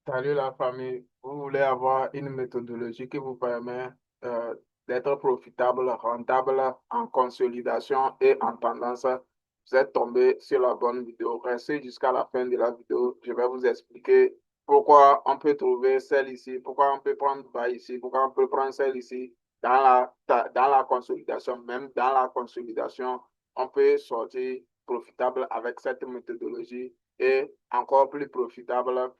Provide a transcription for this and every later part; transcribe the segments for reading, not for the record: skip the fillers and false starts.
Salut la famille. Vous voulez avoir une méthodologie qui vous permet euh, d'être profitable, rentable en consolidation et en tendance. Vous êtes tombé sur la bonne vidéo. Restez jusqu'à la fin de la vidéo. Je vais vous expliquer pourquoi on peut trouver celle ici, pourquoi on peut prendre bas ici, pourquoi on peut prendre celle ici dans la consolidation. Même dans la consolidation, on peut sortir profitable avec cette méthodologie et encore plus profitable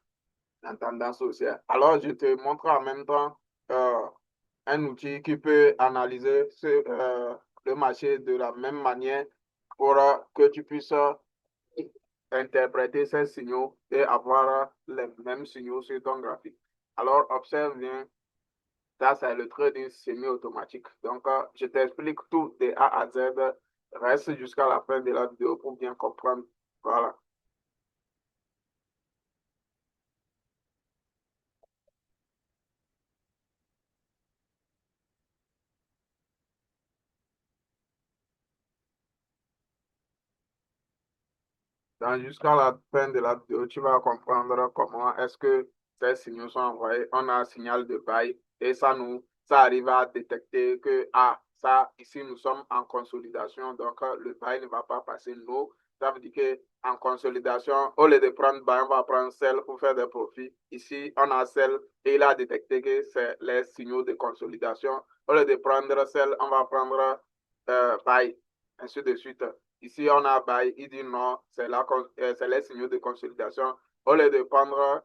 en tendance haussière. Alors, je te montre en même temps euh, un outil qui peut analyser le marché de la même manière pour que tu puisses interpréter ces signaux et avoir les mêmes signaux sur ton graphique. Alors, observe bien, ça c'est le trading semi-automatique. Donc, je t'explique tout de A à Z. Reste jusqu'à la fin de la vidéo pour bien comprendre. Voilà. Donc, jusqu'à la fin de la vidéo, tu vas comprendre comment est-ce que ces signaux sont envoyés. On a un signal de bail et ça arrive à détecter que, ah, ça, ici, nous sommes en consolidation, donc le bail ne va pas passer. Nous, ça veut dire qu'en consolidation, au lieu de prendre bail, on va prendre sell pour faire des profits. Ici, on a sell et il a détecté que c'est les signaux de consolidation. Au lieu de prendre sell, on va prendre bail, ainsi de suite. Ici, on a bail, il dit non, c'est les signaux de consolidation. Au lieu de prendre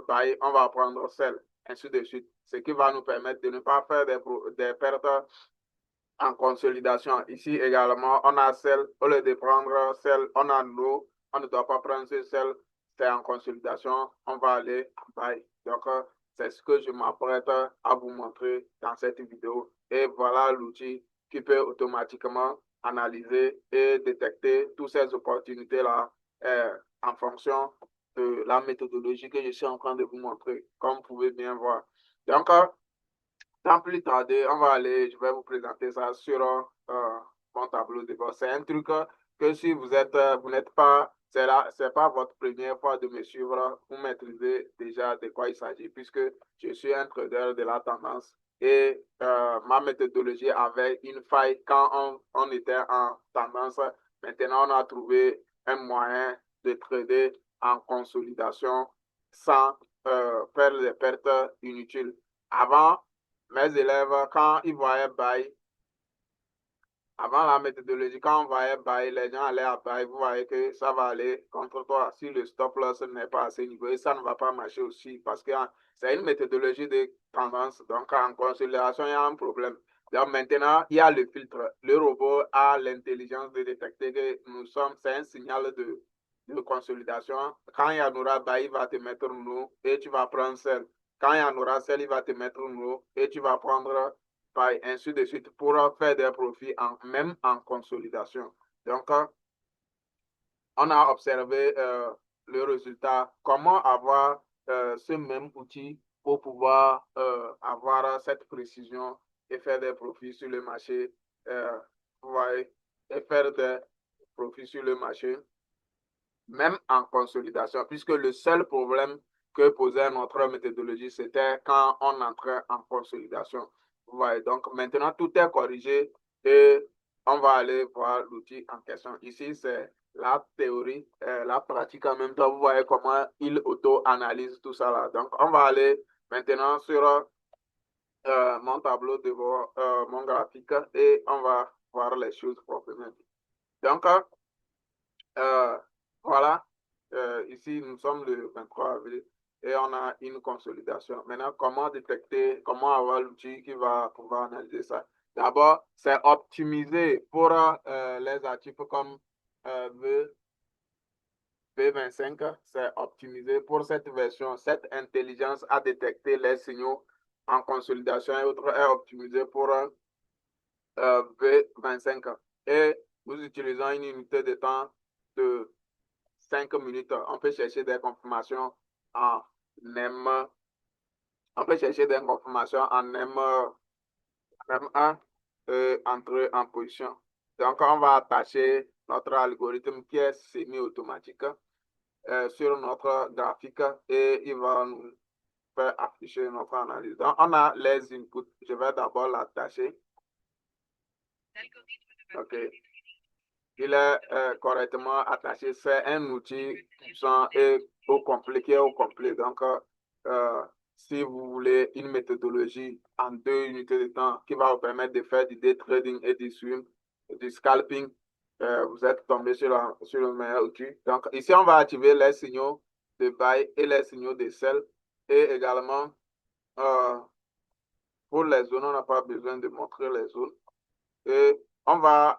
bail, on va prendre sell, ainsi de suite. Ce qui va nous permettre de ne pas faire des pertes en consolidation. Ici également, on a sell, au lieu de prendre sell, on a no, on ne doit pas prendre ce sell, c'est en consolidation, on va aller en bail. Donc, c'est ce que je m'apprête à vous montrer dans cette vidéo. Et voilà l'outil qui peut automatiquement analyser et détecter toutes ces opportunités-là en fonction de la méthodologie que je suis en train de vous montrer, comme vous pouvez bien voir. Donc, sans plus tarder, on va aller, je vais vous présenter ça sur mon tableau de bord. C'est un truc que si vous n'êtes pas, c'est pas votre première fois de me suivre, vous maîtrisez déjà de quoi il s'agit, puisque je suis un trader de la tendance et ma méthodologie avait une faille quand on était en tendance. Maintenant, on a trouvé un moyen de trader en consolidation sans faire des pertes inutiles. Avant, mes élèves, quand ils voyaient bail, avant la méthodologie, quand on voyait bail, les gens allaient à bail, vous voyez que ça va aller contre toi. Si le stop loss n'est pas à ce niveau, et ça ne va pas marcher aussi parce que c'est une méthodologie de tendance. Donc, en consolidation, il y a un problème. Donc, maintenant, il y a le filtre. Le robot a l'intelligence de détecter que c'est un signal de consolidation. Quand il y en aura bail, il va te mettre nous et tu vas prendre celle. Quand il y en aura celle, il va te mettre nous et tu vas prendre pareil, ainsi de suite, pour faire des profits même en consolidation. Donc, on a observé le résultat. Comment avoir ce même outil pour pouvoir avoir cette précision et faire des profits sur le marché, euh, vous voyez, et faire des profits sur le marché, même en consolidation, puisque le seul problème que posait notre méthodologie, c'était quand on entrait en consolidation. Vous voyez, donc maintenant tout est corrigé et on va aller voir l'outil en question. Ici, c'est la théorie, la pratique en même temps. Vous voyez comment il auto-analyse tout ça là. Donc, on va aller maintenant sur mon tableau de bord, mon graphique et on va voir les choses proprement. Donc, euh, voilà, ici nous sommes le 23 avril et on a une consolidation. Maintenant, comment détecter, comment avoir l'outil qui va pouvoir analyser ça? D'abord, c'est optimiser pour les actifs comme V, V25, c'est optimisé pour cette version. Cette intelligence à détecter les signaux en consolidation et autres est optimisée pour V25. Et nous utilisons une unité de temps de 5 minutes. On peut chercher des confirmations en M. On peut chercher des confirmations en M1 et entrer en position. Donc, on va attacher notre algorithme qui est semi-automatique. sur notre graphique et il va nous faire afficher notre analyse. Donc, on a les inputs. Je vais d'abord l'attacher. OK. Il est correctement attaché. C'est un outil puissant et au compliqué, au complet. Donc, si vous voulez une méthodologie en 2 unités de temps qui va vous permettre de faire du day trading et du swing, du scalping, vous êtes tombé sur le meilleur outil. Donc, ici, on va activer les signaux de buy et les signaux de sell. Et également, pour les zones, on n'a pas besoin de montrer les zones. Et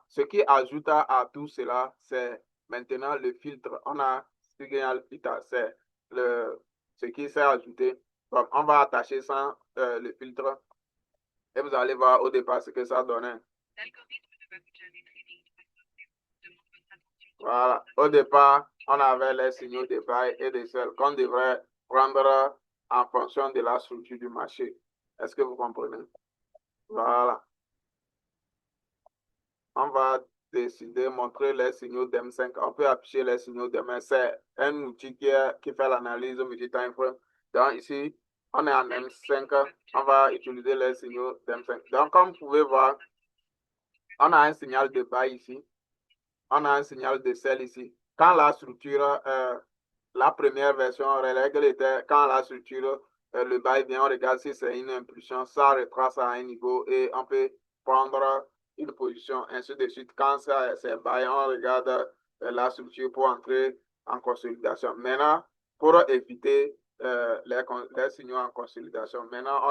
ce qui ajoute à tout cela, c'est maintenant le filtre. On a ce qui est le filtre, c'est ce qui s'est ajouté. Donc, on va attacher ça, le filtre, et vous allez voir au départ ce que ça donnait. Voilà. Au départ, on avait les signaux de buy et de sell qu'on devrait prendre en fonction de la structure du marché. Est-ce que vous comprenez? Voilà. On va décider de montrer les signaux d'M5. On peut afficher les signaux d'M5. C'est un outil qui fait l'analyse multi-time frame. Donc ici, on est en M5. On va utiliser les signaux d'M5. Donc comme vous pouvez voir, on a un signal de buy ici. On a un signal de sell ici. Quand la structure, la première version règle était quand la structure, le buy vient, on regarde si c'est une impulsion, ça retrace à un niveau et on peut prendre une position, ainsi de suite. Quand c'est buy, on regarde la structure pour entrer en consolidation. Maintenant, pour éviter les signaux en consolidation, maintenant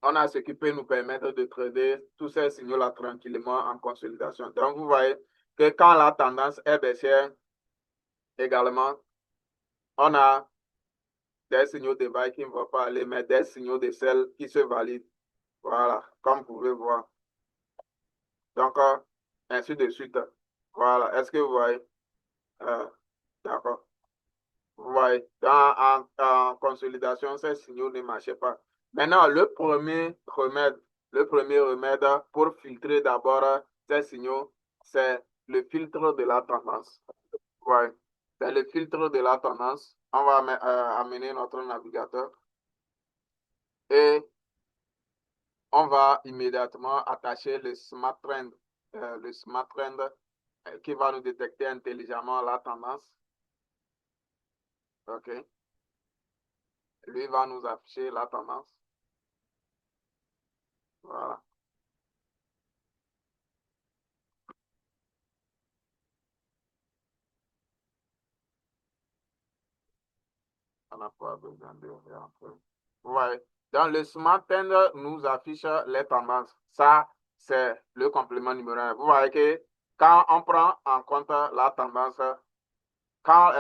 on a ce qui peut nous permettre de trader tous ces signaux-là tranquillement en consolidation. Donc, vous voyez que quand la tendance est baissière, également, on a des signaux de buy qui ne vont pas aller, mais des signaux de sell qui se valident. Voilà, comme vous pouvez voir. Donc, ainsi de suite. Voilà, est-ce que vous voyez? D'accord. Vous voyez, en consolidation, ces signaux ne marchaient pas. Maintenant, le premier remède pour filtrer d'abord ces signaux, c'est le filtre de la tendance. Ouais. C'est le filtre de la tendance. On va amener notre navigateur et on va immédiatement attacher le smart trend, qui va nous détecter intelligemment la tendance. OK. Lui va nous afficher la tendance. Voilà. On n'a pas besoin de réentrer. Ouais. Dans le Smart Trend, nous affiche les tendances. Ça, c'est le complément numéro 1. Vous voyez que quand on prend en compte la tendance, quand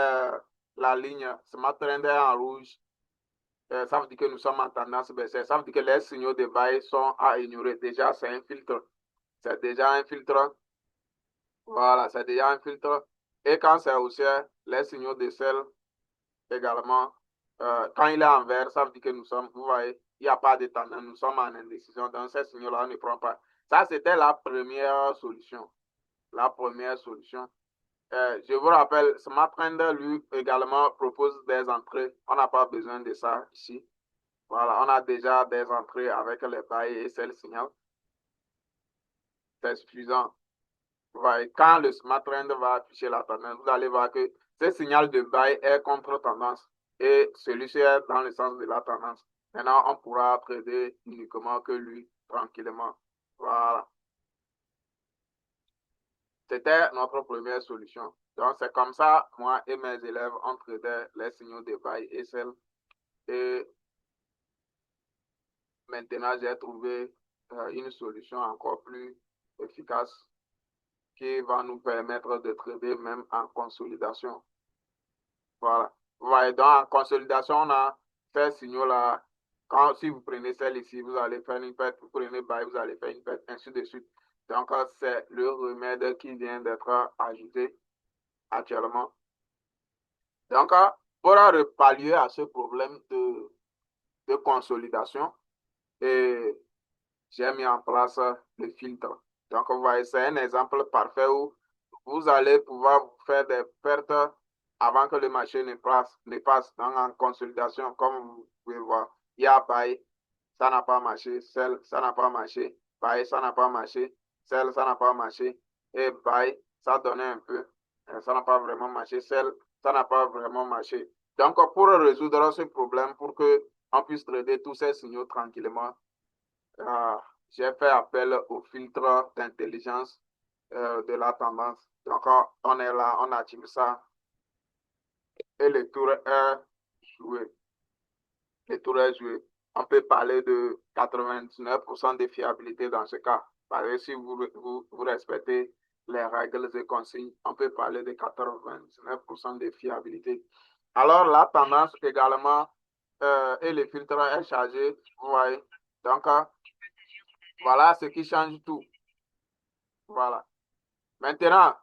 la ligne Smart Trend est en rouge, ça veut dire que nous sommes en tendance baissière. Ça veut dire que les signaux de buy sont à ignorer. Déjà, c'est un filtre. C'est déjà un filtre. Voilà, c'est déjà un filtre. Et quand c'est haussier, les signaux de sell également, quand il est en vert, ça veut dire que nous sommes, vous voyez, il n'y a pas de tendance, nous sommes en indécision. Donc, ces signaux-là, on ne prend pas. Ça, c'était la première solution. La première solution. Je vous rappelle, Smart Trend, lui, également propose des entrées. On n'a pas besoin de ça ici. Voilà, on a déjà des entrées avec les bails et celles signal. C'est suffisant. Vous voyez, quand le Smart Trend va afficher la tendance, vous allez voir que ce signal de bail est contre tendance et celui-ci est dans le sens de la tendance. Maintenant, on pourra trader uniquement que lui, tranquillement. Voilà. C'était notre première solution. Donc, c'est comme ça, moi et mes élèves, on tradait les signaux de buy et sell. Et maintenant, j'ai trouvé une solution encore plus efficace qui va nous permettre de trader même en consolidation. Voilà. Vous voyez, donc en consolidation, on a ces signaux-là. Si vous prenez celle ici, vous allez faire une perte. Vous prenez buy, vous allez faire une perte, ainsi de suite. Donc, c'est le remède qui vient d'être ajouté actuellement. Donc, pour pallier à ce problème de consolidation, et j'ai mis en place le filtre. Donc, vous voyez, c'est un exemple parfait où vous allez pouvoir vous faire des pertes avant que le marché ne passe donc en consolidation, comme vous pouvez voir. Il y a buy, ça n'a pas marché, sell, ça n'a pas marché, buy, ça n'a pas marché, sell, ça n'a pas marché, et buy, ça donnait un peu, ça n'a pas vraiment marché, sell, ça n'a pas vraiment marché. Donc, pour résoudre ce problème, pour que on puisse trader tous ces signaux tranquillement, euh, j'ai fait appel au filtre d'intelligence de la tendance. Donc, on est là, on active ça et le tour est joué. Le tour est joué. On peut parler de 99% de fiabilité dans ce cas. Parce que si vous respectez les règles et consignes, on peut parler de 99% de fiabilité. Alors, la tendance également et le filtre est chargé. Vous voyez. Donc, voilà ce qui change tout. Voilà. Maintenant,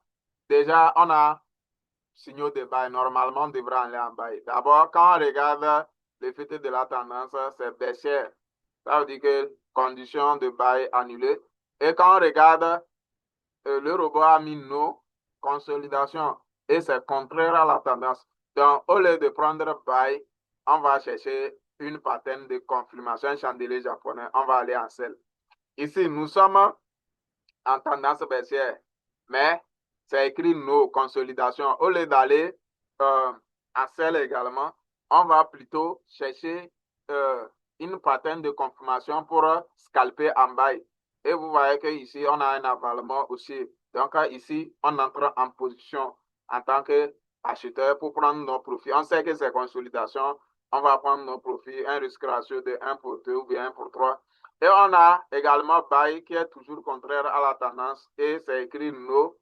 déjà, on a signaux de bail. Normalement, on devrait aller en bail. D'abord, quand on regarde le fait de la tendance, c'est baissière. Ça veut dire que condition de bail annulée. Et quand on regarde, le robot a mis no, consolidation, et c'est contraire à la tendance. Donc, au lieu de prendre bail, on va chercher une pattern de confirmation, un chandelier japonais, on va aller en sell. Ici, nous sommes en tendance baissière, mais c'est écrit no, consolidation. Au lieu d'aller en sell également, on va plutôt chercher une pattern de confirmation pour scalper en buy. Et vous voyez qu'ici, on a un avalement aussi. Donc ici, on entre en position en tant qu'acheteur pour prendre nos profits. On sait que c'est consolidation, on va prendre nos profits, un risque ratio de 1 pour 2 ou bien 1 pour 3. Et on a également buy qui est toujours contraire à la tendance et c'est écrit no.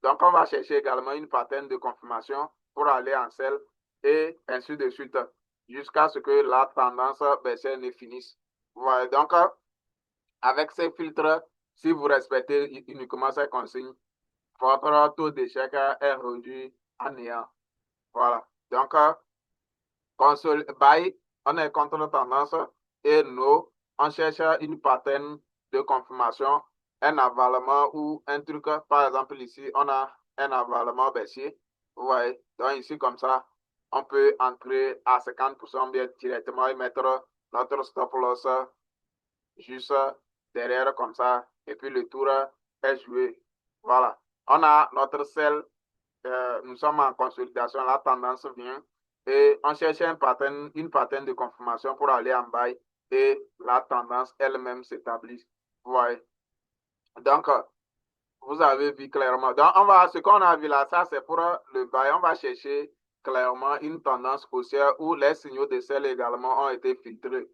Donc on va chercher également une pattern de confirmation pour aller en sell et ainsi de suite jusqu'à ce que la tendance baissière ne finisse. Voilà. Donc avec ces filtres, si vous respectez uniquement ces consignes, votre taux d'échec est réduit à néant. Voilà. Donc buy, on est contre tendance et no, on cherche une pattern de confirmation, un avalement ou un truc. Par exemple, ici, on a un avalement baissier. Vous voyez, donc ici, comme ça, on peut entrer à 50% bien directement et mettre notre stop loss juste derrière comme ça. Et puis le tour est joué. Voilà. On a notre sell, nous sommes en consolidation, la tendance vient et on cherche une pattern de confirmation pour aller en buy et la tendance elle-même s'établit. Ouais. Donc, vous avez vu clairement. Donc, ce qu'on a vu là, ça c'est pour le buy. On va chercher clairement une tendance haussière où les signaux de sell également ont été filtrés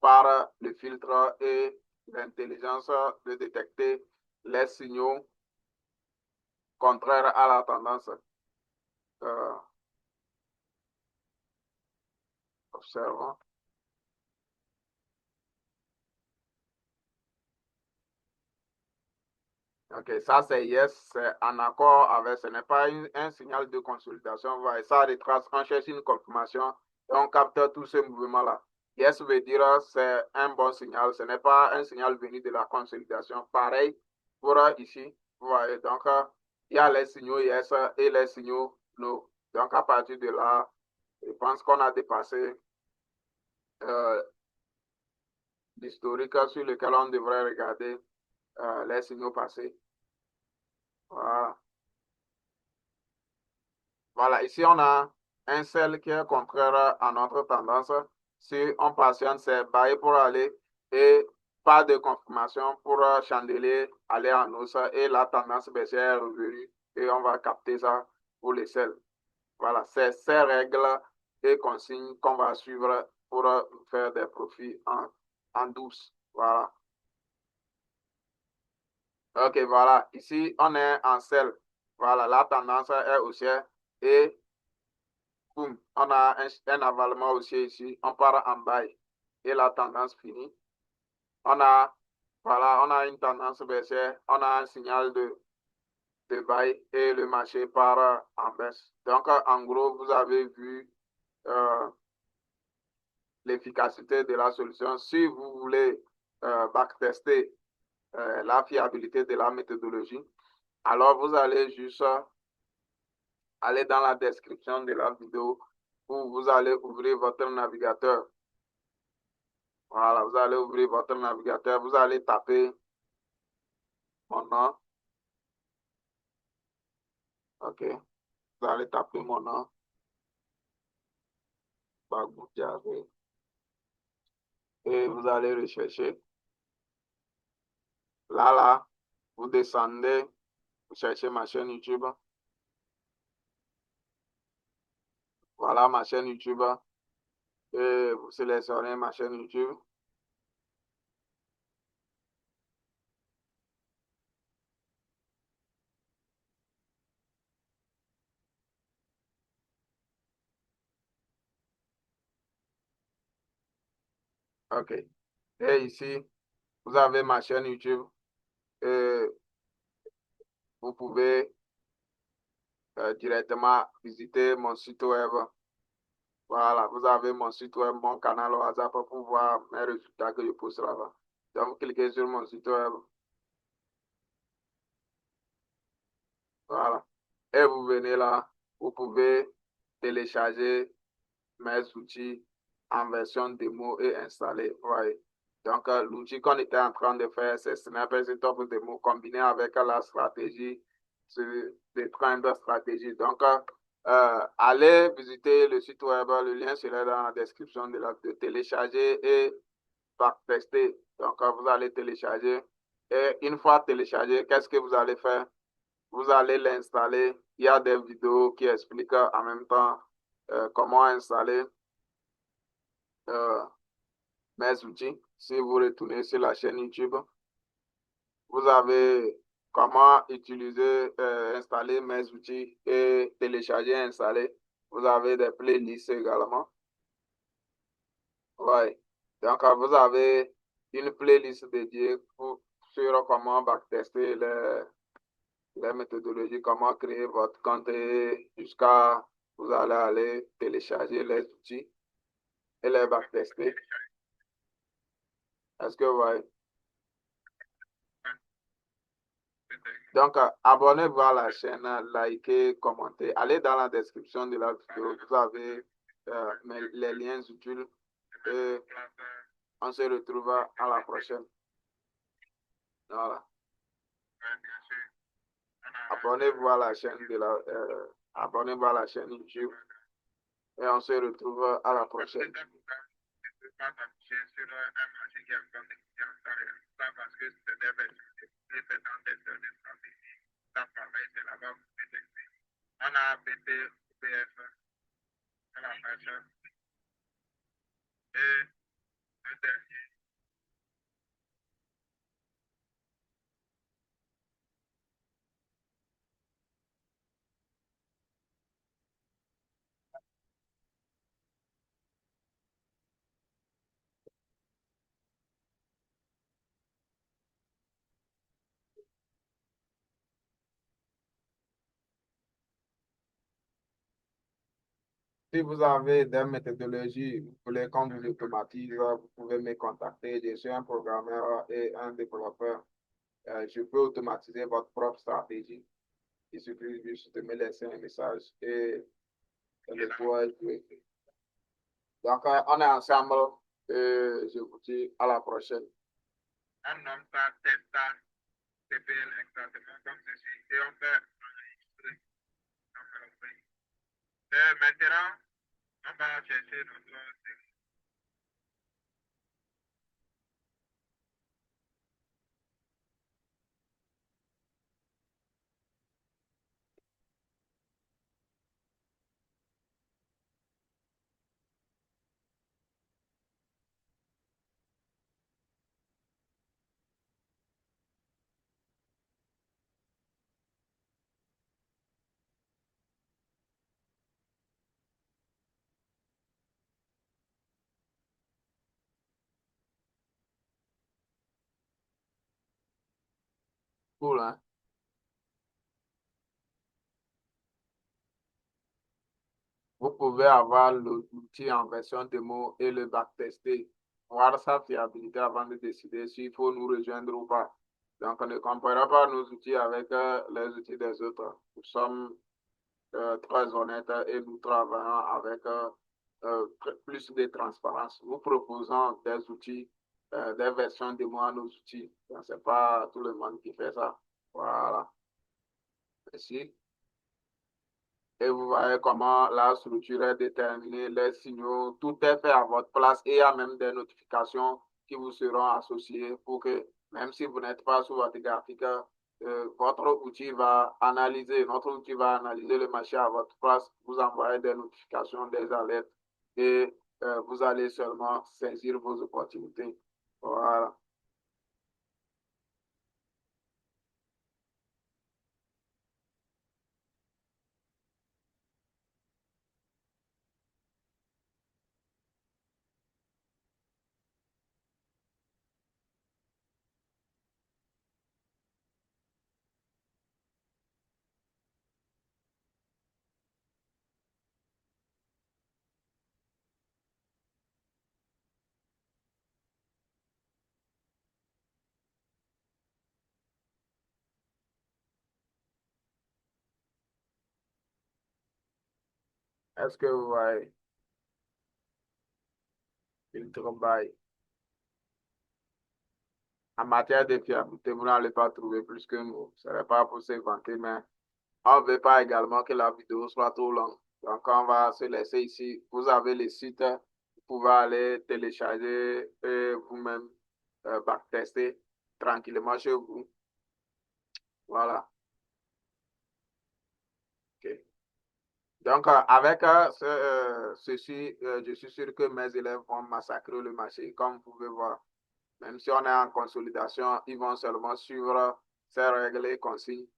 par le filtre et l'intelligence de détecter les signaux contraires à la tendance. Euh, Observons. OK, ça c'est yes, c'est en accord avec, ce n'est pas un signal de consolidation. Voilà, ça retrace, on cherche une confirmation et on capte tout ce mouvement-là. Yes veut dire c'est un bon signal, ce n'est pas un signal venu de la consolidation. Pareil pour ici, vous voyez, donc il y a les signaux yes et les signaux no. Donc à partir de là, je pense qu'on a dépassé euh, l'historique sur lequel on devrait regarder les signaux passés. Voilà. Voilà, ici on a un sel qui est contraire à notre tendance. Si on patiente, c'est bail pour aller et pas de confirmation pour chandelier, aller en hausse et la tendance baissière est revenue et on va capter ça pour les sels. Voilà, c'est ces règles et consignes qu'on va suivre pour faire des profits en douce. Voilà. OK, voilà. Ici, on est en sel. Voilà, la tendance est haussière et boum, on a un avalement aussi ici, on part en bail et la tendance finit. On a, voilà, on a une tendance baissière, on a un signal de bail et le marché part en baisse. Donc, en gros, vous avez vu euh, l'efficacité de la solution. Si vous voulez backtester la fiabilité de la méthodologie, alors vous allez juste allez dans la description de la vidéo où vous allez ouvrir votre navigateur. Voilà, vous allez ouvrir votre navigateur, vous allez taper mon nom. OK, vous allez taper mon nom. Babou Diaby. Et vous allez rechercher. Là, vous descendez, vous cherchez ma chaîne YouTube. Voilà ma chaîne YouTube. Et vous sélectionnez ma chaîne YouTube. OK. Et ici, vous avez ma chaîne YouTube. Et vous pouvez directement visiter mon site web. Voilà, vous avez mon site web, mon canal WhatsApp pour voir mes résultats que je poste là-bas. Donc, vous cliquez sur mon site web. Voilà. Et vous venez là, vous pouvez télécharger mes outils en version démo et installer. Ouais. Donc, l'outil qu'on était en train de faire, c'est Snap et Top Démo combiné avec la stratégie, des trains de stratégie. Donc, allez visiter le site web, le lien sera dans la description de télécharger et tester. Donc, vous allez télécharger. Et une fois téléchargé, qu'est-ce que vous allez faire? Vous allez l'installer. Il y a des vidéos qui expliquent en même temps comment installer mes outils. Si vous retournez sur la chaîne YouTube, vous avez comment utiliser, installer mes outils et télécharger, installer. Vous avez des playlists également. Ouais. Donc, vous avez une playlist dédiée sur comment backtester les méthodologies, comment créer votre compte et jusqu'à vous allez aller télécharger les outils et les backtester. Est-ce que vous voyez? Donc, abonnez-vous à la chaîne, likez, commentez. Allez dans la description de la vidéo. Vous avez les liens utiles. Et on se retrouve à la prochaine. Voilà. Abonnez-vous à la chaîne abonnez-vous à la chaîne YouTube. Et on se retrouve à la prochaine. On a BP, UPF, on a fait et le dernier. Si vous avez des méthodologies, vous voulez qu'on vous automatise, vous pouvez me contacter. Je suis un programmeur et un développeur. Je peux automatiser votre propre stratégie. Il suffit juste de me laisser un message et le pouvoir jouer. Donc, on est ensemble et je vous dis à la prochaine. On nomme ça Testa TPL exactement comme ceci et on peut enregistrer. Maintenant, on va chercher notre cool, hein? Vous pouvez avoir l'outil en version démo et le backtester, voir sa fiabilité avant de décider s'il faut nous rejoindre ou pas. Donc, on ne comparera pas nos outils avec les outils des autres. Nous sommes très honnête et nous travaillons avec plus de transparence. Nous proposons des outils, des versions de moi à nos outils. Ce n'est pas tout le monde qui fait ça. Voilà. Merci. Et vous voyez comment la structure est déterminée, les signaux, tout est fait à votre place et il y a même des notifications qui vous seront associées pour que même si vous n'êtes pas sur votre graphique, votre outil va analyser, notre outil va analyser le marché à votre place, vous envoyer des notifications, des alertes et vous allez seulement saisir vos opportunités. Voilà. Est-ce que vous voyez, il travaille en matière de fiabilité, vous n'allez pas trouver plus que nous. Ce n'est pas pour se vanter, mais on ne veut pas également que la vidéo soit trop longue. Donc, on va se laisser ici. Vous avez le site, vous pouvez aller télécharger et vous-même backtester tranquillement chez vous. Voilà. OK. Donc, avec ceci, je suis sûr que mes élèves vont massacrer le marché, comme vous pouvez voir. Même si on est en consolidation, ils vont seulement suivre ces règles et consignes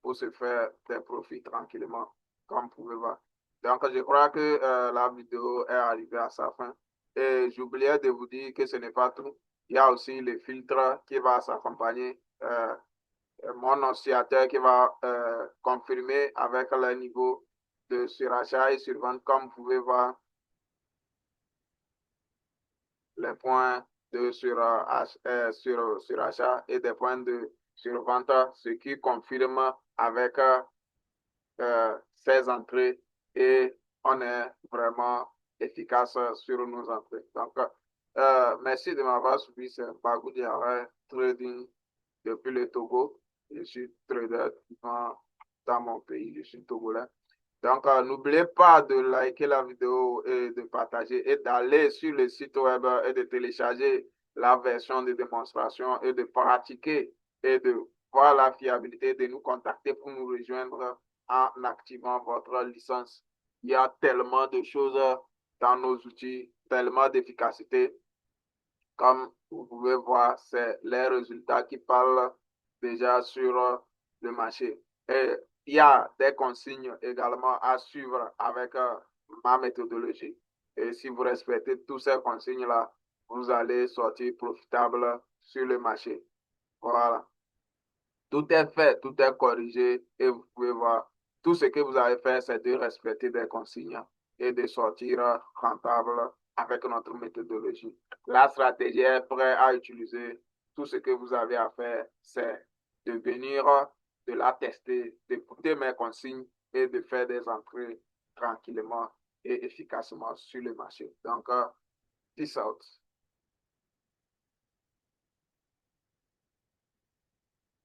pour se faire des profits tranquillement, comme vous pouvez voir. Donc, je crois que la vidéo est arrivée à sa fin. Et j'oubliais de vous dire que ce n'est pas tout. Il y a aussi le filtre qui va s'accompagner. Mon oscillateur qui va confirmer avec le niveau de surachat et survente, comme vous pouvez voir, les points de surachat et des points de survente, ce qui confirme avec ces entrées et on est vraiment efficace sur nos entrées. Donc, merci de m'avoir suivi. C'est Bagou Diarra, trading depuis le Togo. Je suis trader dans mon pays, je suis togolais. Donc, n'oubliez pas de liker la vidéo et de partager et d'aller sur le site web et de télécharger la version de démonstration et de pratiquer et de voir la fiabilité, de nous contacter pour nous rejoindre en activant votre licence. Il y a tellement de choses dans nos outils, tellement d'efficacité. Comme vous pouvez voir, c'est les résultats qui parlent déjà sur le marché. Et il y a des consignes également à suivre avec ma méthodologie. Et si vous respectez toutes ces consignes-là, vous allez sortir profitable sur le marché. Voilà. Tout est fait, tout est corrigé et vous pouvez voir, tout ce que vous avez fait, c'est de respecter des consignes et de sortir rentable avec notre méthodologie. La stratégie est prête à utiliser. Tout ce que vous avez à faire, c'est de venir, de la tester, d'écouter mes consignes et de faire des entrées tranquillement et efficacement sur le marché. Donc, peace out.